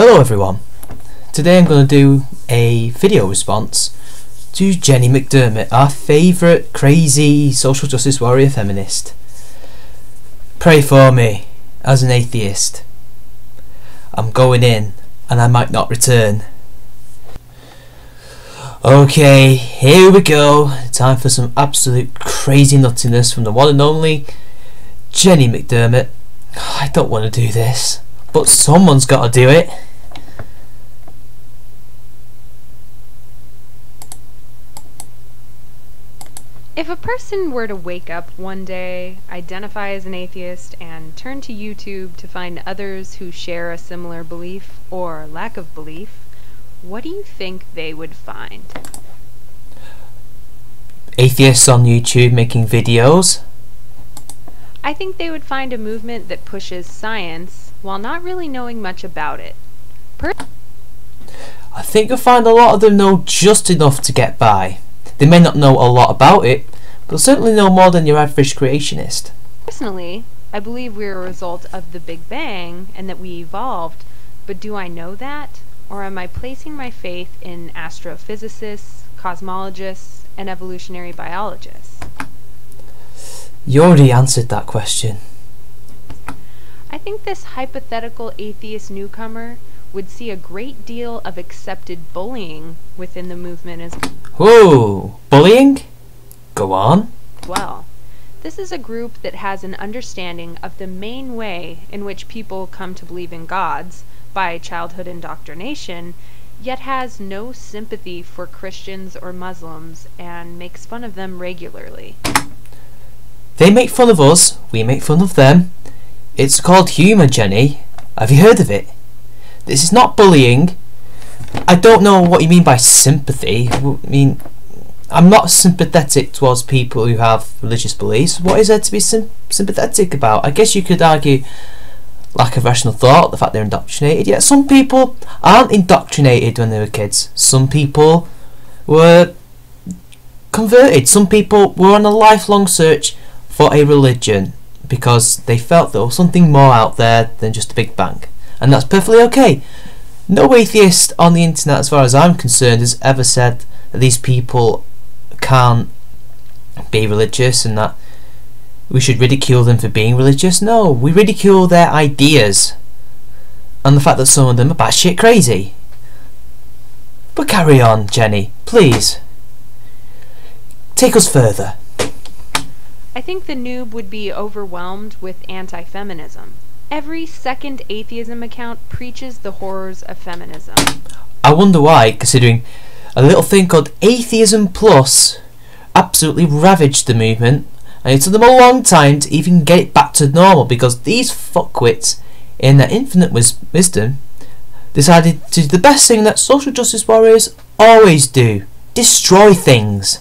Hello everyone, today I'm going to do a video response to Jenny McDermott, our favourite crazy social justice warrior feminist. Pray for me, as an atheist. I'm going in and I might not return. Okay, here we go, time for some absolute crazy nuttiness from the one and only Jenny McDermott. I don't want to do this, but someone's got to do it. If a person were to wake up one day, identify as an atheist, and turn to YouTube to find others who share a similar belief or lack of belief, what do you think they would find? Atheists on YouTube making videos. I think they would find a movement that pushes science while not really knowing much about it. I think you'll find a lot of them know just enough to get by. They may not know a lot about it, but they'll certainly know more than your average creationist. Personally, I believe we're a result of the Big Bang and that we evolved, but do I know that? Or am I placing my faith in astrophysicists, cosmologists, and evolutionary biologists? You already answered that question. I think this hypothetical atheist newcomer would see a great deal of accepted bullying within the movement as Whoa, bullying? Go on. well. This is a group that has an understanding of the main way in which people come to believe in gods by childhood indoctrination, yet has no sympathy for Christians or Muslims and makes fun of them regularly. They make fun of us, we make fun of them. It's called humour, Jenny. Have you heard of it? This is not bullying. I don't know what you mean by sympathy. I mean, I'm not sympathetic towards people who have religious beliefs. What is there to be sympathetic about? I guess you could argue lack of rational thought, the fact they're indoctrinated. Yet some people aren't indoctrinated when they were kids. Some people were converted. Some people were on a lifelong search for a religion because they felt there was something more out there than just a Big Bang. And that's perfectly okay. No atheist on the internet, as far as I'm concerned, has ever said that these people can't be religious and that we should ridicule them for being religious. No, we ridicule their ideas and the fact that some of them are batshit crazy. But carry on, Jenny, please. Take us further. I think the noob would be overwhelmed with anti-feminism. Every second atheism account preaches the horrors of feminism. I wonder why, considering a little thing called Atheism Plus absolutely ravaged the movement, and it took them a long time to even get it back to normal because these fuckwits, in their infinite wisdom, decided to do the best thing that social justice warriors always do: destroy things.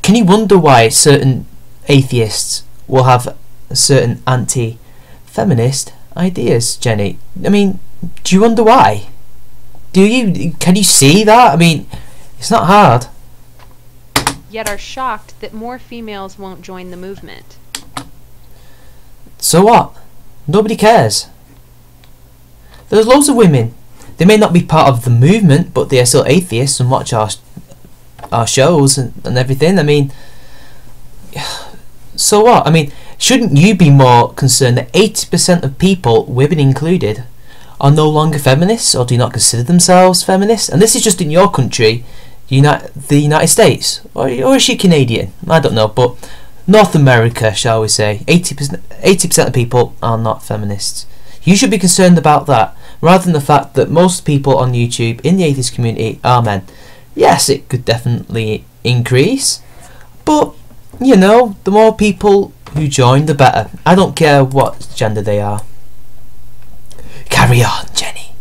Can you wonder why certain atheists will have certain anti-feminist ideas, Jenny? I mean, do you wonder why? Can you see that? I mean, it's not hard. Yet are shocked that more females won't join the movement. So what? Nobody cares. There's loads of women. They may not be part of the movement, but they are still atheists and watch our shows and everything. I mean, so what? I mean, shouldn't you be more concerned that 80% of people, women included, are no longer feminists or do not consider themselves feminists? And this is just in your country, the United States, or is she Canadian? I don't know, but North America, shall we say, 80% of people are not feminists. You should be concerned about that, rather than the fact that most people on YouTube in the atheist community are men. Yes, it could definitely increase, but you know, the more people who join, the better. I don't care what gender they are. Carry on, Jenny.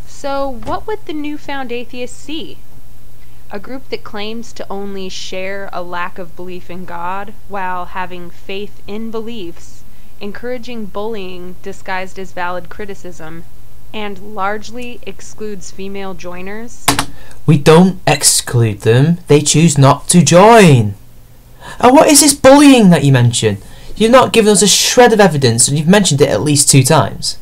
So what would the newfound atheists see? A group that claims to only share a lack of belief in God while having faith in beliefs, encouraging bullying disguised as valid criticism, and largely excludes female joiners? We don't exclude them, they choose not to join. And what is this bullying that you mention? You've not given us a shred of evidence and you've mentioned it at least 2 times.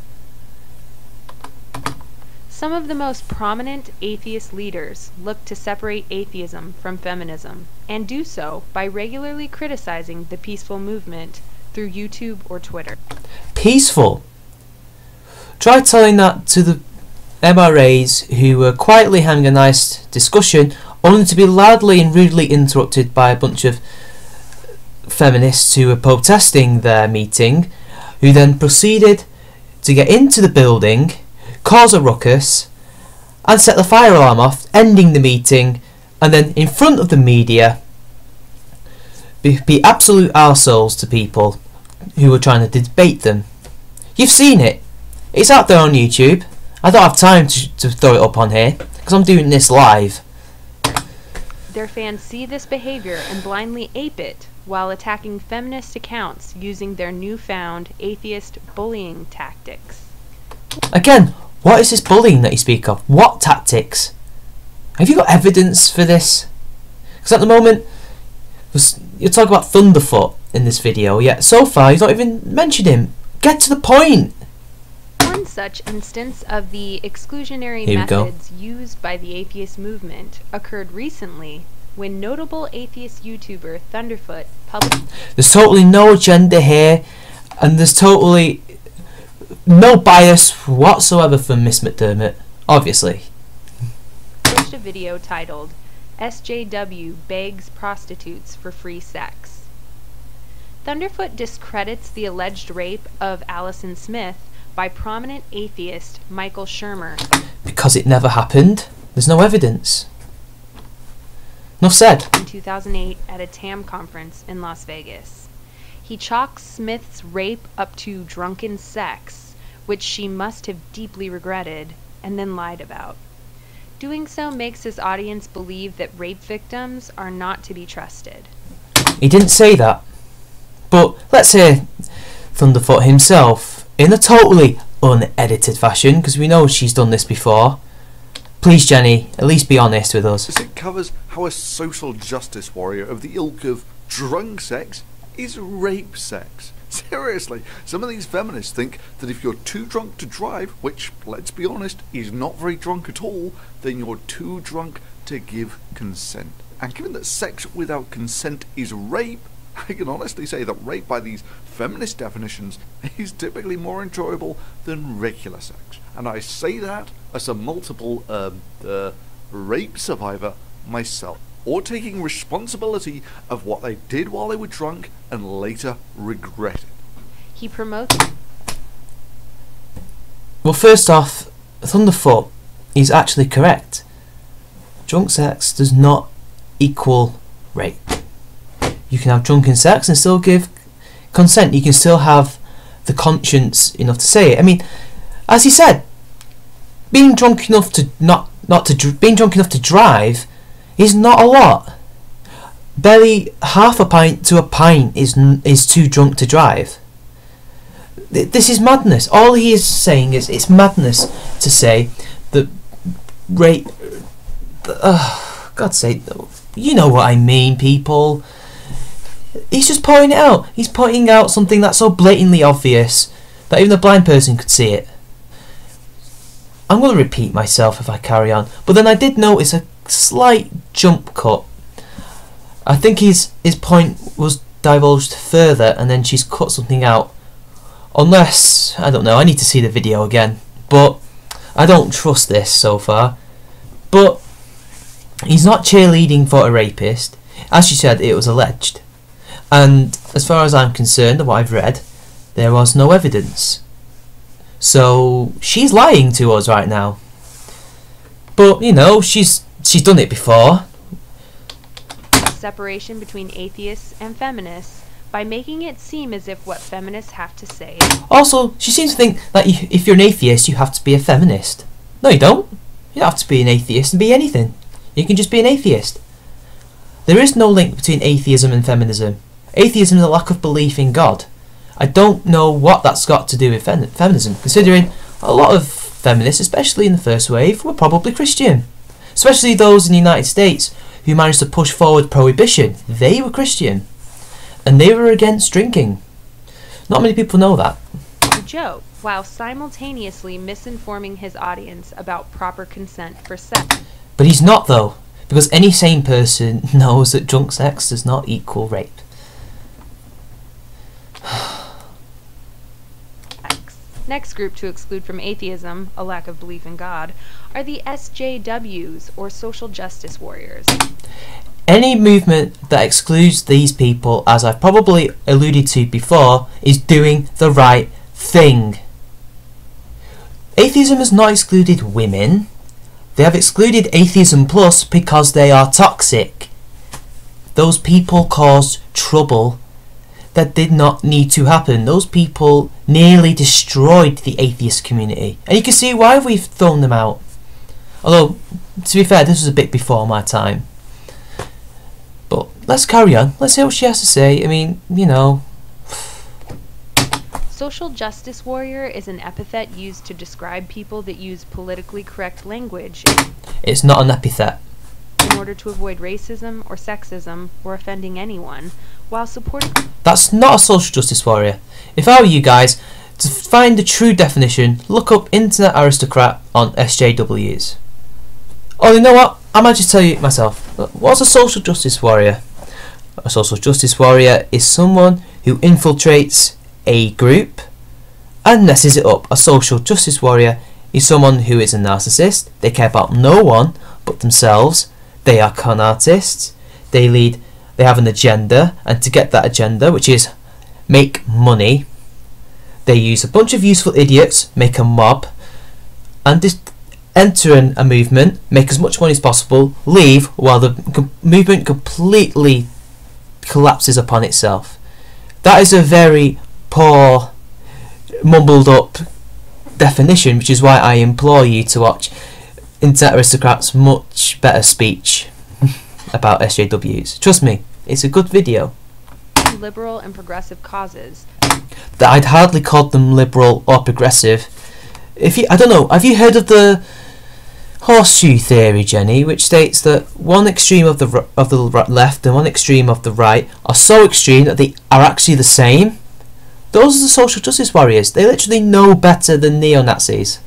Some of the most prominent atheist leaders look to separate atheism from feminism, and do so by regularly criticizing the peaceful movement through YouTube or Twitter. Peaceful? Try telling that to the MRAs who were quietly having a nice discussion, only to be loudly and rudely interrupted by a bunch of feminists who were protesting their meeting, who then proceeded to get into the building, cause a ruckus, and set the fire alarm off, ending the meeting, and then in front of the media be absolute arseholes to people who were trying to debate them. You've seen it. It's out there on YouTube. I don't have time to throw it up on here, because I'm doing this live. Their fans see this behavior and blindly ape it, while attacking feminist accounts using their newfound atheist bullying tactics. Again, what is this bullying that you speak of? What tactics? Have you got evidence for this? Because at the moment, you're talking about Thunderfoot in this video, yet so far you've not even mentioned him. Get to the point! One such instance of the exclusionary methods used by the atheist movement occurred recently when notable atheist YouTuber Thunderfoot published... There's totally no agenda here, and there's totally no bias whatsoever from Miss McDermott, obviously. ...published a video titled SJW Begs Prostitutes for Free Sex. Thunderfoot discredits the alleged rape of Allison Smith by prominent atheist Michael Shermer. Because it never happened. There's no evidence. Enough said. In 2008 at a TAM conference in Las Vegas. He chalks Smith's rape up to drunken sex, which she must have deeply regretted and then lied about. Doing so makes his audience believe that rape victims are not to be trusted. He didn't say that. But let's hear Thunderfoot himself in a totally unedited fashion, because we know she's done this before. Please, Jenny, at least be honest with us. It covers how a social justice warrior of the ilk of drunk sex is rape sex. Seriously, some of these feminists think that if you're too drunk to drive, which, let's be honest, is not very drunk at all, then you're too drunk to give consent. And given that sex without consent is rape, I can honestly say that rape by these feminist definitions is typically more enjoyable than regular sex. And I say that as a multiple rape survivor myself, or taking responsibility of what they did while they were drunk and later regretted. He promotes... Well, first off, Thunderfoot is actually correct. Drunk sex does not equal rape. You can have drunken sex and still give consent. You can still have the conscience enough to say it. I mean, as he said, being drunk enough to being drunk enough to drive is not a lot. Barely half a pint to a pint is too drunk to drive. This is madness. All he is saying is it's madness to say that rape. God's sake, you know what I mean, people. He's just pointing it out. He's pointing out something that's so blatantly obvious that even a blind person could see it. I'm going to repeat myself if I carry on, but then I did notice a slight jump cut. I think his point was divulged further and then she's cut something out. Unless, I don't know, I need to see the video again. But I don't trust this so far. But he's not cheerleading for a rapist. As she said, it was alleged. And as far as I'm concerned, and what I've read, there was no evidence. So she's lying to us right now. But you know, she's done it before. Separation between atheists and feminists by making it seem as if what feminists have to say. Also, she seems to think that if you're an atheist, you have to be a feminist. No, you don't. You don't have to be an atheist and be anything. You can just be an atheist. There is no link between atheism and feminism. Atheism is a lack of belief in God. I don't know what that's got to do with feminism, considering a lot of feminists, especially in the first wave, were probably Christian. Especially those in the United States who managed to push forward prohibition. They were Christian. And they were against drinking. Not many people know that. joke, while simultaneously misinforming his audience about proper consent for sex. But he's not, though, because any sane person knows that drunk sex does not equal rape. Next group to exclude from atheism, a lack of belief in God, are the SJWs, or social justice warriors. Any movement that excludes these people, as I've probably alluded to before, is doing the right thing. Atheism has not excluded women. They have excluded Atheism Plus because they are toxic. Those people caused trouble that did not need to happen. Those people nearly destroyed the atheist community. And you can see why we've thrown them out. Although, to be fair, this was a bit before my time. But let's carry on. Let's hear what she has to say. I mean, you know. Social justice warrior is an epithet used to describe people that use politically correct language It's not an epithet. in order to avoid racism or sexism or offending anyone, while supporting... That's not a social justice warrior. If I were you guys, to find the true definition, look up Internet Aristocrat on SJWs. Oh, you know what? I might just tell you myself. What's a social justice warrior? A social justice warrior is someone who infiltrates a group and messes it up. A social justice warrior is someone who is a narcissist. They care about no one but themselves. They are con artists. They have an agenda, and to get that agenda, which is make money, they use a bunch of useful idiots, make a mob, and just enter a movement, make as much money as possible, leave while the movement completely collapses upon itself. That is a very poor, mumbled up definition, which is why I implore you to watch Internet Aristocrat's much better speech about SJWs. Trust me, it's a good video. liberal and progressive causes. That I'd hardly call them liberal or progressive. I don't know, have you heard of the horseshoe theory, Jenny, which states that one extreme of the left and one extreme of the right are so extreme that they are actually the same? Those are the social justice warriors. They literally know better than neo-Nazis.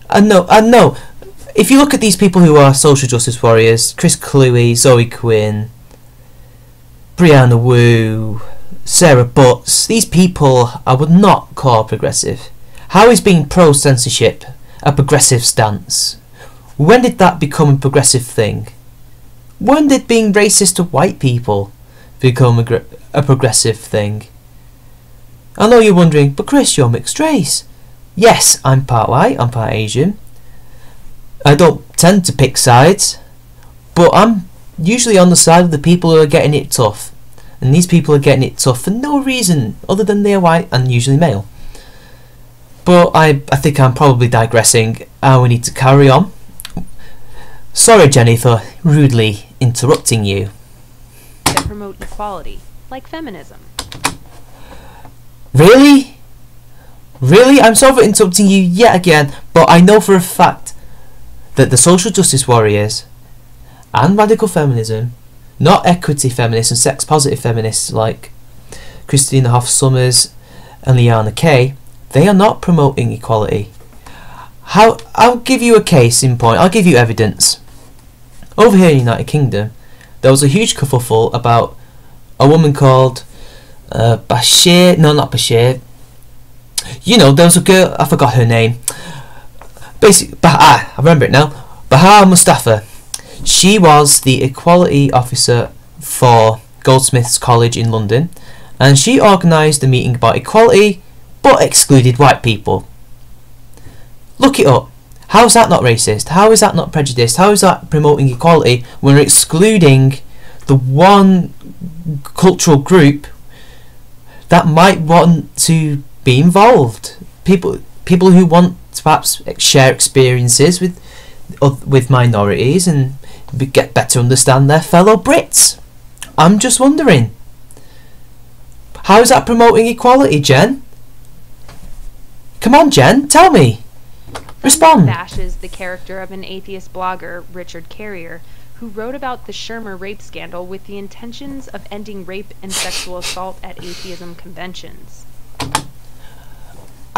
And no, if you look at these people who are social justice warriors, Chris Cluey, Zoe Quinn, Brianna Wu, Sarah Butts, these people I would not call progressive. How is being pro-censorship a progressive stance? When did that become a progressive thing? When did being racist to white people become a progressive thing? I know you're wondering, but Chris, you're mixed race. Yes, I'm part white, I'm part Asian. I don't tend to pick sides, but I'm usually on the side of the people who are getting it tough. And these people are getting it tough for no reason other than they're white and usually male. But I think I'm probably digressing, and we need to carry on. Sorry, Jenny, for rudely interrupting you. That promote equality, like feminism. Really? Really? I'm sorry for interrupting you yet again, but I know for a fact that the social justice warriors and radical feminism, not equity feminists and sex positive feminists like Christina Hoff Sommers and Liana Kay, they are not promoting equality. I'll give you a case in point, I'll give you evidence. Over here in the United Kingdom, there was a huge kerfuffle about a woman called Bashir, no, not Bashir. You know, there was a girl, I forgot her name. Basically, I remember it now. Bahar Mustafa. She was the equality officer for Goldsmiths College in London, and she organised a meeting about equality, but excluded white people. Look it up. How is that not racist? How is that not prejudiced? How is that promoting equality when we're excluding the one cultural group that might want to be involved? People who want to perhaps share experiences with minorities and get better understand their fellow Brits. I'm just wondering, how is that promoting equality, Jen? Come on, Jen, tell me. Respond. Bashes the character of an atheist blogger, Richard Carrier, who wrote about the Shermer rape scandal with the intentions of ending rape and sexual assault at atheism conventions.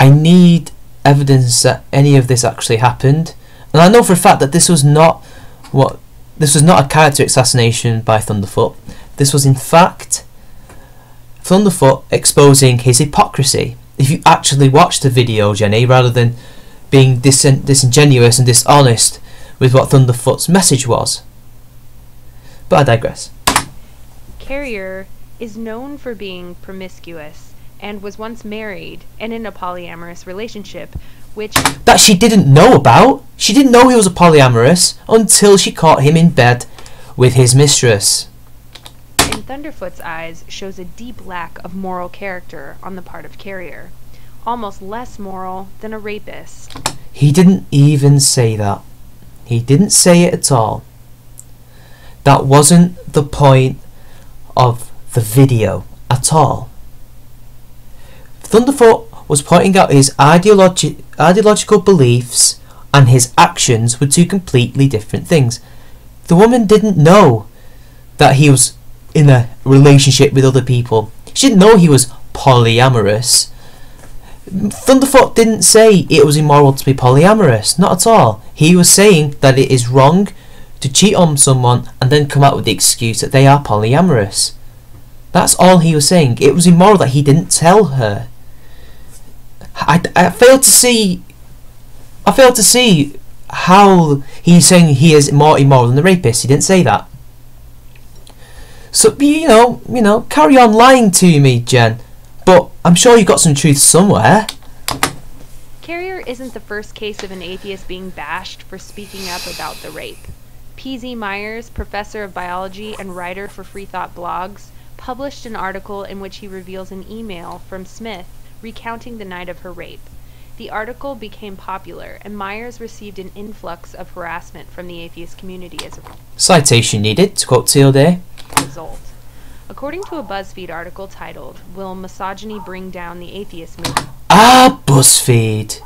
I need evidence that any of this actually happened. And I know for a fact that this was not a character assassination by Thunderfoot. This was in fact Thunderfoot exposing his hypocrisy. If you actually watch the video, Jenny, rather than being disingenuous and dishonest with what Thunderfoot's message was. But I digress. Carrier is known for being promiscuous and was once married and in a polyamorous relationship, which... That she didn't know about. She didn't know he was a polyamorous until she caught him in bed with his mistress. In Thunderfoot's eyes, shows a deep lack of moral character on the part of Carrier. Almost less moral than a rapist. He didn't even say that. He didn't say it at all. That wasn't the point of the video at all. Thunderfoot was pointing out his ideological beliefs and his actions were two completely different things. The woman didn't know that he was in a relationship with other people. She didn't know he was polyamorous. Thunderfoot didn't say it was immoral to be polyamorous, not at all. He was saying that it is wrong to cheat on someone and then come out with the excuse that they are polyamorous. That's all he was saying. It was immoral that he didn't tell her. I failed to see how he's saying he is more immoral than the rapist. He didn't say that. So you know, carry on lying to me, Jen. But I'm sure you got some truth somewhere. Carrier isn't the first case of an atheist being bashed for speaking up about the rape. P.Z. Myers, professor of biology and writer for Free Thought blogs, published an article in which he reveals an email from Smith recounting the night of her rape. The article became popular, and Myers received an influx of harassment from the atheist community as a Citation needed, to quote Teal result. According to a BuzzFeed article titled, "Will Misogyny Bring Down the Atheist Movement?" BuzzFeed.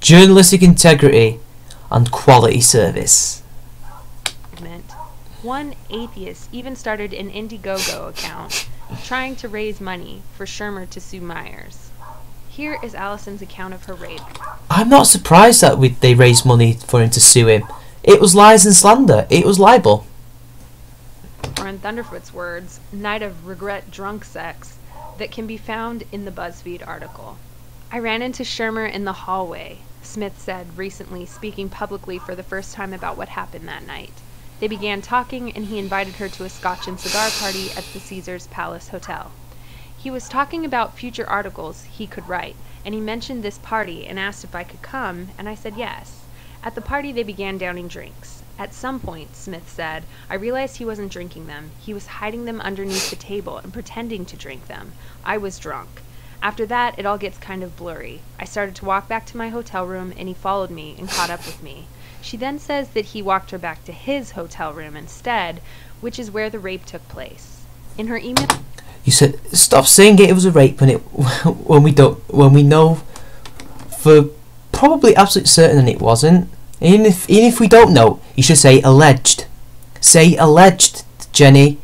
Journalistic integrity and quality service. One atheist even started an Indiegogo account trying to raise money for Shermer to sue Myers. Here is Allison's account of her rape. I'm not surprised that they raised money for him to sue him. It was lies and slander. It was libel. Or in Thunderfoot's words, night of regret drunk sex, that can be found in the BuzzFeed article. "I ran into Shermer in the hallway," Smith said recently, speaking publicly for the first time about what happened that night. They began talking and he invited her to a scotch and cigar party at the Caesars Palace Hotel. He was talking about future articles he could write, and he mentioned this party and asked if I could come, and I said yes. At the party they began downing drinks. At some point, Smith said, I realized he wasn't drinking them. He was hiding them underneath the table and pretending to drink them. I was drunk. After that, it all gets kind of blurry. I started to walk back to my hotel room and he followed me and caught up with me. She then says that he walked her back to his hotel room instead, which is where the rape took place. In her email... You said, stop saying it was a rape when we know for probably absolute certain it wasn't. Even if we don't know, you should say alleged. Say alleged, Jenny.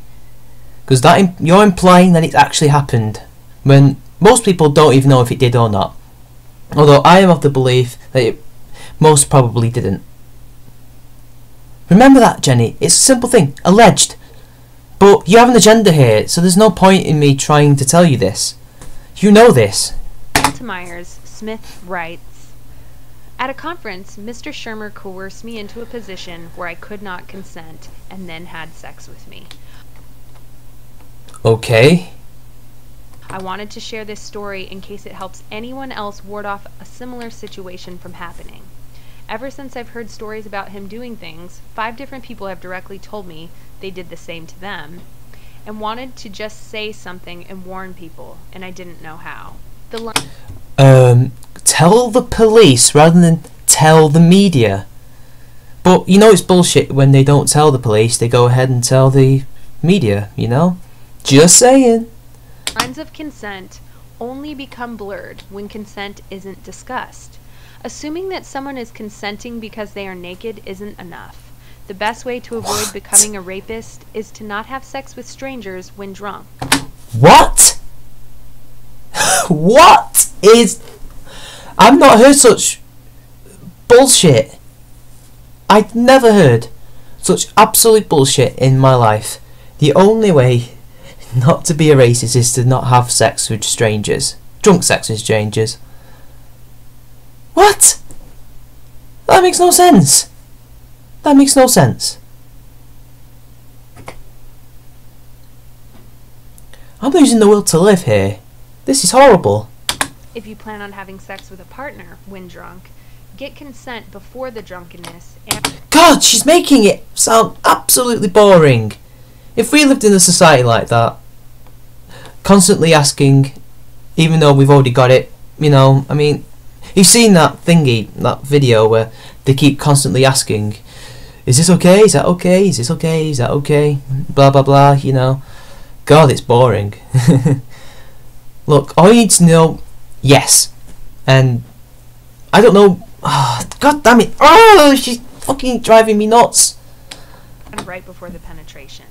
Because you're implying that it actually happened, when most people don't even know if it did or not. Although I am of the belief that it most probably didn't. Remember that, Jenny. It's a simple thing. Alleged. But you have an agenda here, so there's no point in me trying to tell you this. You know this. To Myers, Smith writes, at a conference, Mr. Shermer coerced me into a position where I could not consent and then had sex with me. Okay. I wanted to share this story in case it helps anyone else ward off a similar situation from happening. Ever since I've heard stories about him doing things, 5 different people have directly told me they did the same to them, and wanted to just say something and warn people, and I didn't know how. Tell the police rather than tell the media. But you know it's bullshit when they don't tell the police, they go ahead and tell the media, you know? Just saying. Lines of consent only become blurred when consent isn't discussed. Assuming that someone is consenting because they are naked isn't enough. The best way to avoid becoming a rapist is to not have sex with strangers when drunk. What? What is... I've not heard such bullshit. I've never heard such absolute bullshit in my life. The only way not to be a racist is to not have sex with strangers. Drunk sex with strangers. What? That makes no sense. That makes no sense. I'm losing the will to live here. This is horrible. If you plan on having sex with a partner when drunk, get consent before the drunkenness and... God, she's making it sound absolutely boring. If we lived in a society like that, constantly asking, even though we've already got it, you know, I mean, you've seen that thingy, that video where they keep constantly asking, is this okay, is that okay, is this okay, is that okay, blah blah blah, you know. God, it's boring. Look, all you need to know, yes, and I don't know, God damn it, oh, she's fucking driving me nuts. right before the penetration.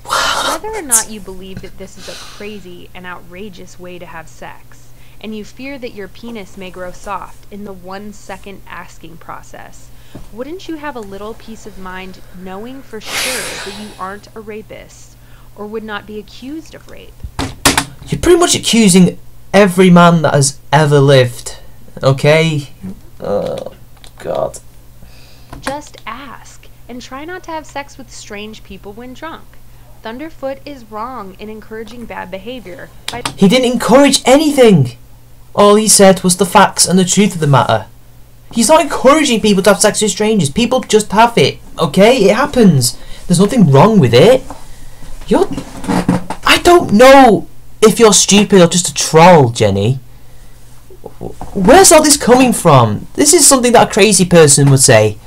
Whether or not you believe that this is a crazy and outrageous way to have sex, and you fear that your penis may grow soft in the 1 second asking process, wouldn't you have a little peace of mind knowing for sure that you aren't a rapist or would not be accused of rape? You're pretty much accusing every man that has ever lived, okay? Oh, God. Just ask, and try not to have sex with strange people when drunk. Thunderfoot is wrong in encouraging bad behavior. He didn't encourage anything. All he said was the facts and the truth of the matter. He's not encouraging people to have sex with strangers. People just have it, okay? It happens. There's nothing wrong with it. I don't know if you're stupid or just a troll, Jenny. Where's all this coming from? This is something that a crazy person would say.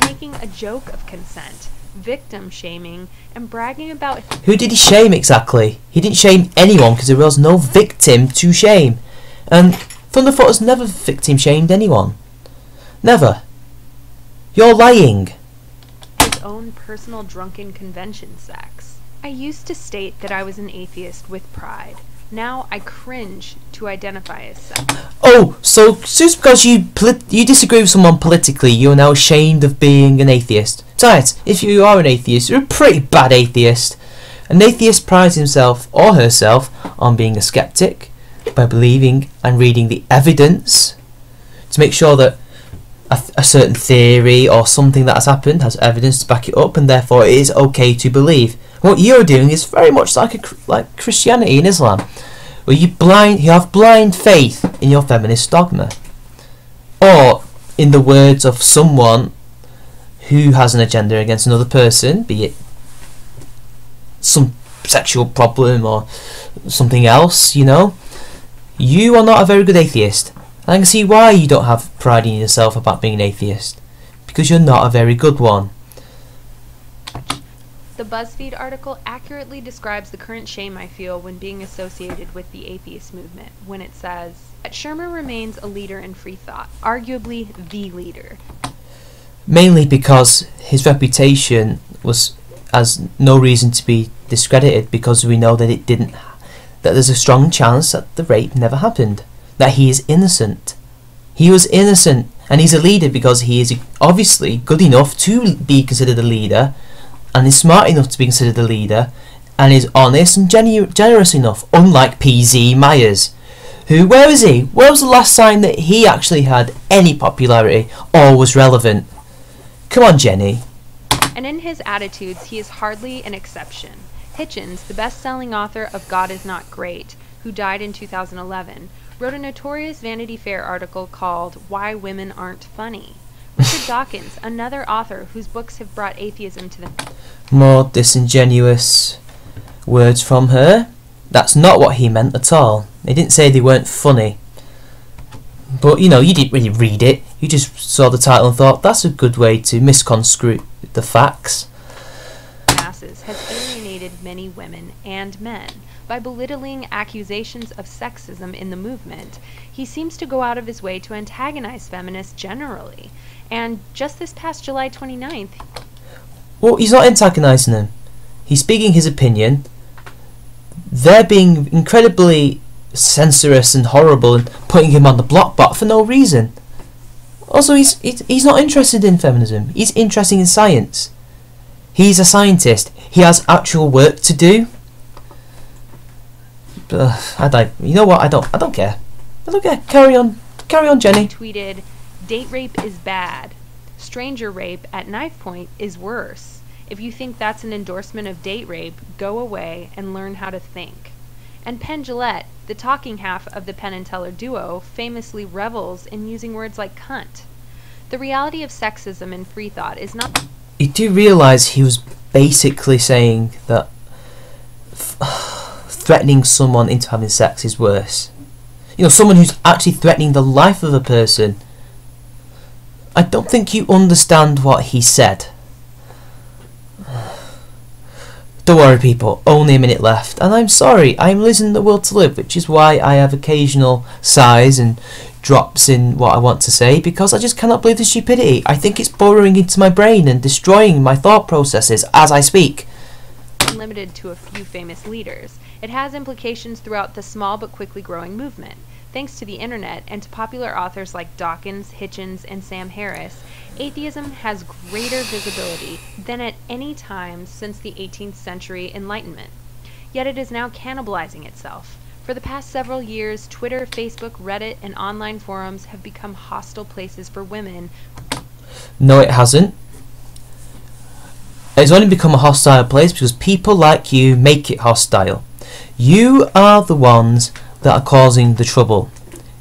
Making a joke of consent, victim shaming, and bragging about... Who did he shame exactly? He didn't shame anyone because there was no victim to shame. And Thunderfoot has never victim shamed anyone. Never. You're lying. His own personal drunken convention sex. I used to state that I was an atheist with pride. Now I cringe to identify as such. Oh, so just because you disagree with someone politically, you're now ashamed of being an atheist. Besides, if you are an atheist, you're a pretty bad atheist. An atheist prides himself or herself on being a skeptic by believing and reading the evidence to make sure that a certain theory or something that has happened has evidence to back it up, and therefore it is okay to believe. What you're doing is very much like Christianity and Islam, where you have blind faith in your feminist dogma, or in the words of someone who has an agenda against another person, be it some sexual problem or something else. You know, you are not a very good atheist. I can see why you don't have pride in yourself about being an atheist, because you're not a very good one. The BuzzFeed article accurately describes the current shame I feel when being associated with the atheist movement, when it says that Shermer remains a leader in free thought, arguably the leader. Mainly because his reputation has no reason to be discredited, because we know that that there's a strong chance that the rape never happened, that he is innocent. He was innocent, and he's a leader because he is obviously good enough to be considered a leader, and is smart enough to be considered a leader, and is honest and generous enough, unlike PZ Myers, who, where is he? Where was the last time that he actually had any popularity or was relevant? Come on, Jenny. And in his attitudes, he is hardly an exception. Hitchens, the best-selling author of God Is Not Great, who died in 2011, wrote a notorious Vanity Fair article called Why Women Aren't Funny. Richard Dawkins, another author whose books have brought atheism to the... More disingenuous words from her. That's not what he meant at all. He didn't say they weren't funny. But, you know, you didn't really read it. You just saw the title and thought, that's a good way to misconstrue the facts. Masses has alienated many women and men. By belittling accusations of sexism in the movement, he seems to go out of his way to antagonize feminists generally. And just this past July 29th... Well, he's not antagonizing them. He's speaking his opinion. they're being incredibly censorious and horrible and putting him on the block bot for no reason. Also, he's not interested in feminism. He's interested in science. He's a scientist. He has actual work to do. You know what? I don't care. I don't care. Carry on, Jenny. Tweeted, "Date rape is bad. Stranger rape at knife point is worse. If you think that's an endorsement of date rape, go away and learn how to think." And Penn Jillette, the talking half of the Penn and Teller duo, famously revels in using words like cunt. The reality of sexism in free thought is not... You do realise he was basically saying that threatening someone into having sex is worse. You know, someone who's actually threatening the life of a person. I don't think you understand what he said. Don't worry, people, only a minute left, and I'm sorry, I'm losing the will to live, which is why I have occasional sighs and drops in what I want to say, because I just cannot believe the stupidity. I think it's burrowing into my brain and destroying my thought processes as I speak. Limited to a few famous leaders. It has implications throughout the small but quickly growing movement. Thanks to the internet and to popular authors like Dawkins, Hitchens, and Sam Harris, atheism has greater visibility than at any time since the 18th century Enlightenment. Yet it is now cannibalizing itself. For the past several years, Twitter, Facebook, Reddit, and online forums have become hostile places for women. No, it hasn't. It's only become a hostile place because people like you make it hostile. You are the ones that are causing the trouble.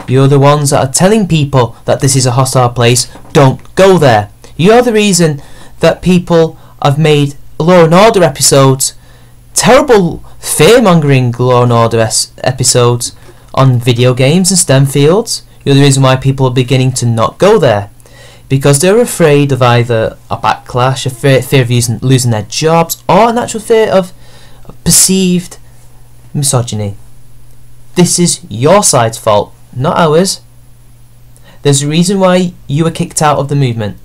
You're the ones that are telling people that this is a hostile place, don't go there. You're the reason that people have made Law and Order episodes, terrible fear-mongering Law and Order episodes on video games and STEM fields. You're the reason why people are beginning to not go there. Because they're afraid of either a backlash, a fear of losing their jobs, or an actual fear of perceived misogyny. This is your side's fault, not ours. There's a reason why you were kicked out of the movement.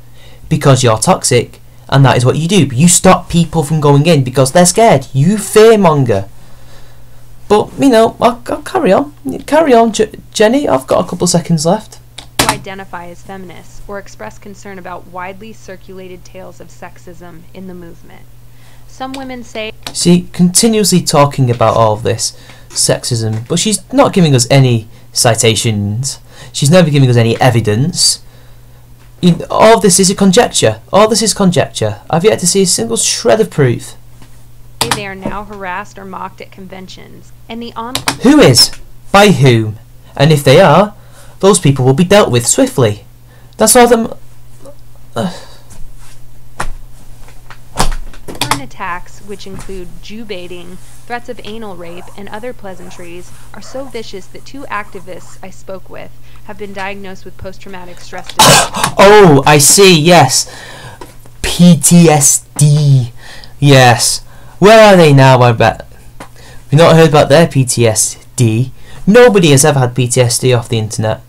Because you're toxic, and that is what you do. You stop people from going in because they're scared. You fearmonger. But, you know, I'll carry on. Carry on, Jenny. I've got a couple of seconds left. Identify as feminists or express concern about widely circulated tales of sexism in the movement. Some women say... See, continuously talking about all of this sexism, but she's not giving us any citations. She's never giving us any evidence. All of this is a conjecture. All this is conjecture. I've yet to see a single shred of proof. They are now harassed or mocked at conventions, and the Who is? By whom? And if they are, those people will be dealt with swiftly. That's all them. Attacks, which include Jew baiting, threats of anal rape, and other pleasantries, are so vicious that 2 activists I spoke with have been diagnosed with post-traumatic stress disorder. Oh, I see, yes. PTSD. Yes. Where are they now, I bet? We've not heard about their PTSD. Nobody has ever had PTSD off the internet.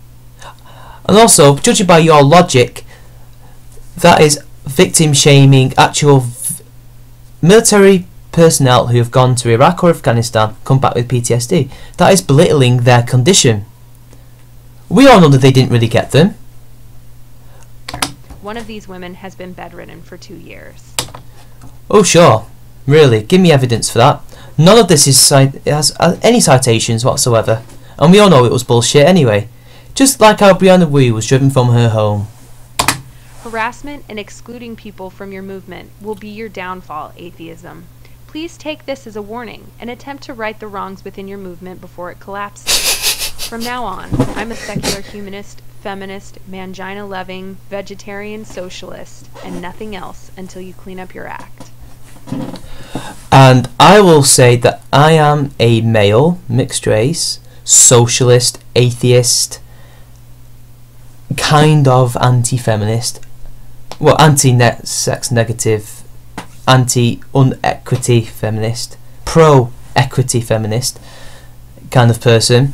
And also, judging by your logic, that is victim shaming actual military personnel who have gone to Iraq or Afghanistan come back with PTSD. That is belittling their condition. We all know that they didn't really get them. One of these women has been bedridden for 2 years. Oh sure, really, give me evidence for that. None of this has any citations whatsoever, and we all know it was bullshit anyway. Just like how Brianna Wu was driven from her home. Harassment and excluding people from your movement will be your downfall, atheism. Please take this as a warning and attempt to right the wrongs within your movement before it collapses. From now on, I'm a secular humanist, feminist, mangina-loving, vegetarian socialist, and nothing else until you clean up your act. And I will say that I am a male, mixed race, socialist, atheist, kind of anti-feminist, well, anti-sex negative, anti-unequity feminist, pro-equity feminist kind of person,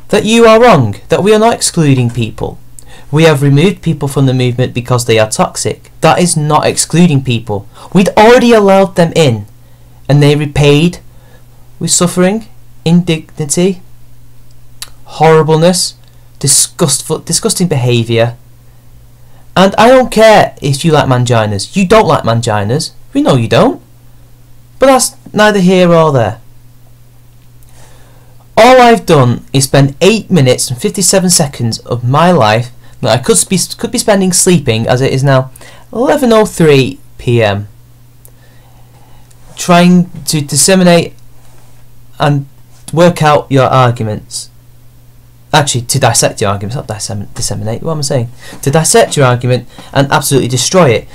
that you are wrong, that we are not excluding people. We have removed people from the movement because they are toxic. That is not excluding people. We'd already allowed them in, and they repaid with suffering, indignity, horribleness, disgusting behaviour. And I don't care if you like manginas. You don't like manginas. We know you don't. But that's neither here or there. All I've done is spend 8 minutes and 57 seconds of my life that I could be spending sleeping, as it is now 11:03 PM, trying to disseminate and work out your arguments. Actually, to dissect your arguments, not disseminate. What am I saying? To dissect your argument and absolutely destroy it.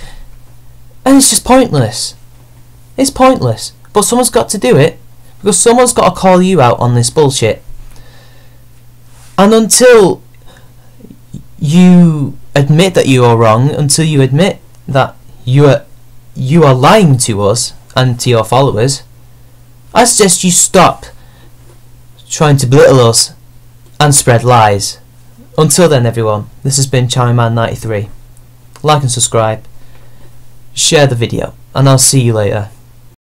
And it's just pointless. It's pointless. But someone's got to do it, because someone's got to call you out on this bullshit. And until you admit that you are wrong, until you admit that you are lying to us and to your followers, I suggest you stop trying to belittle us and spread lies. Until then, everyone, this has been CharmingMan93. Like and subscribe, share the video, and I'll see you later.